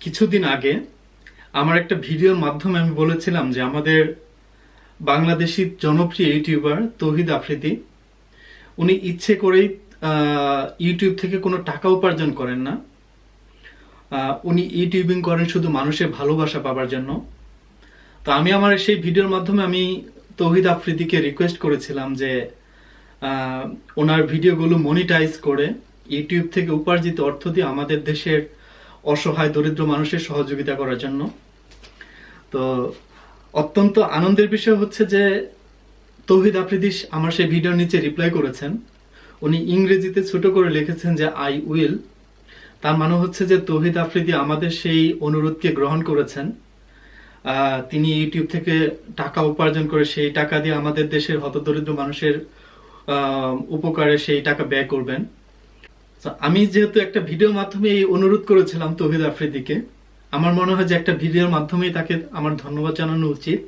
কিছুদিন আগে আমার একটা ভিডিওর মাধ্যমে আমি বলেছিলাম যে আমাদের বাংলাদেশি জনপ্রিয় ইউটিউবার তৌহিদ আফ্রিদি উনি ইচ্ছে করেই ইউটিউব থেকে কোনো টাকা উপার্জন করেন না। উনি ইউটিউবিং করেন শুধু মানুষের ভালোবাসা পাবার জন্য। তো আমি আমার সেই ভিডিওর মাধ্যমে আমি তৌহিদ আফ্রিদিকে রিকোয়েস্ট করেছিলাম যে ওনার ভিডিওগুলো মনিটাইজ করে ইউটিউব থেকে উপার্জিত অর্থ দিয়ে আমাদের দেশের অসহায় দরিদ্র মানুষের সহযোগিতা করার জন্য। তো অত্যন্ত আনন্দের বিষয় হচ্ছে যে তৌহিদ আফ্রিদি আমার সেই ভিডিওর নিচে রিপ্লাই করেছেন। উনি ইংরেজিতে ছোট করে লিখেছেন যে আই উইল। তার মানে হচ্ছে যে তৌহিদ আফ্রিদি আমাদের সেই অনুরোধকে গ্রহণ করেছেন। তিনি ইউটিউব থেকে টাকা উপার্জন করে সেই টাকা দিয়ে আমাদের দেশের হতদরিদ্র মানুষের উপকারে সেই টাকা ব্যয় করবেন। আমি যেহেতু একটা ভিডিওর মাধ্যমে এই অনুরোধ করেছিলাম তৌহিদ আফ্রিদিকে, আমার মনে হয় যে একটা ভিডিওর মাধ্যমেই তাকে আমার ধন্যবাদ জানানো উচিত।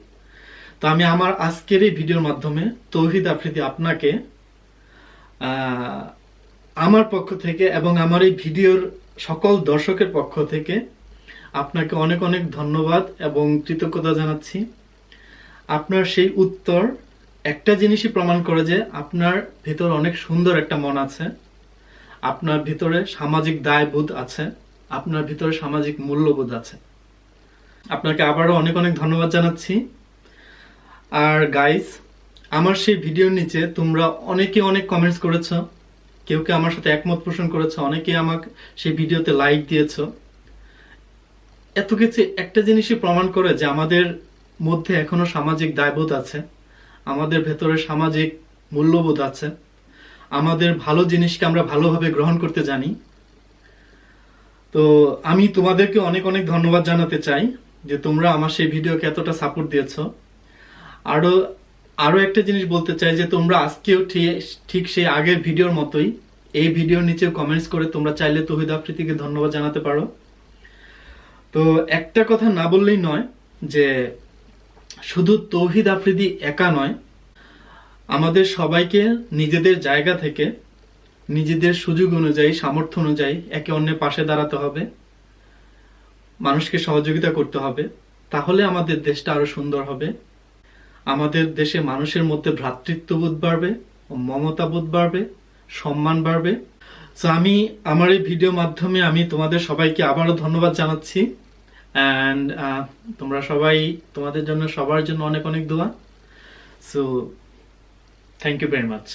তো আমি আমার আজকের এই ভিডিওর মাধ্যমে তৌহিদ আফ্রিদি আপনাকে আমার পক্ষ থেকে এবং আমার এই ভিডিওর সকল দর্শকের পক্ষ থেকে আপনাকে অনেক অনেক ধন্যবাদ এবং কৃতজ্ঞতা জানাচ্ছি। আপনার সেই উত্তর একটা জিনিসই প্রমাণ করে যে আপনার ভিতর অনেক সুন্দর একটা মন আছে, আপনার ভিতরে সামাজিক দায়বোধ আছে, আপনার ভিতরে সামাজিক মূল্যবোধ আছে। আপনাকে আবারও অনেক অনেক ধন্যবাদ জানাচ্ছি। আর গাইস, আমার সেই ভিডিওর নিচে তোমরা অনেকে অনেক কমেন্টস করেছো, কেউ কেউ আমার সাথে একমত পোষণ করেছো, অনেকে আমাকে সেই ভিডিওতে লাইক দিয়েছো। এত কিছু একটা জিনিসই প্রমাণ করে যে আমাদের মধ্যে এখনো সামাজিক দায়বোধ আছে, আমাদের ভেতরে সামাজিক মূল্যবোধ আছে, আমাদের ভালো জিনিসকে আমরা ভালোভাবে গ্রহণ করতে জানি। তো আমি তোমাদেরকে অনেক অনেক ধন্যবাদ জানাতে চাই যে তোমরা আমার সেই ভিডিওকে এতটা সাপোর্ট দিয়েছো। আরো একটা জিনিস বলতে চাই যে তোমরা আজকেও ঠিক সেই আগের ভিডিওর মতোই এই ভিডিওর নিচে কমেন্টস করে তোমরা চাইলে তৌহিদ আফ্রিদিকে ধন্যবাদ জানাতে পারো। তো একটা কথা না বললেই নয় যে শুধু তৌহিদ আফ্রিদি একা নয়, আমাদের সবাইকে নিজেদের জায়গা থেকে নিজেদের সুযোগ অনুযায়ী, সামর্থ্য অনুযায়ী একে অন্যের পাশে দাঁড়াতে হবে, মানুষকে সহযোগিতা করতে হবে। তাহলে আমাদের দেশটা আরো সুন্দর হবে, আমাদের দেশে মানুষের মধ্যে ভ্রাতৃত্ববোধ বাড়বে, মমতাবোধ বাড়বে, সম্মান বাড়বে। তো আমি আমার এই ভিডিও মাধ্যমে আমি তোমাদের সবাইকে আবারও ধন্যবাদ জানাচ্ছি। অ্যান্ড তোমরা সবাই, তোমাদের জন্য সবার জন্য অনেক অনেক দোয়া। So thank you very much.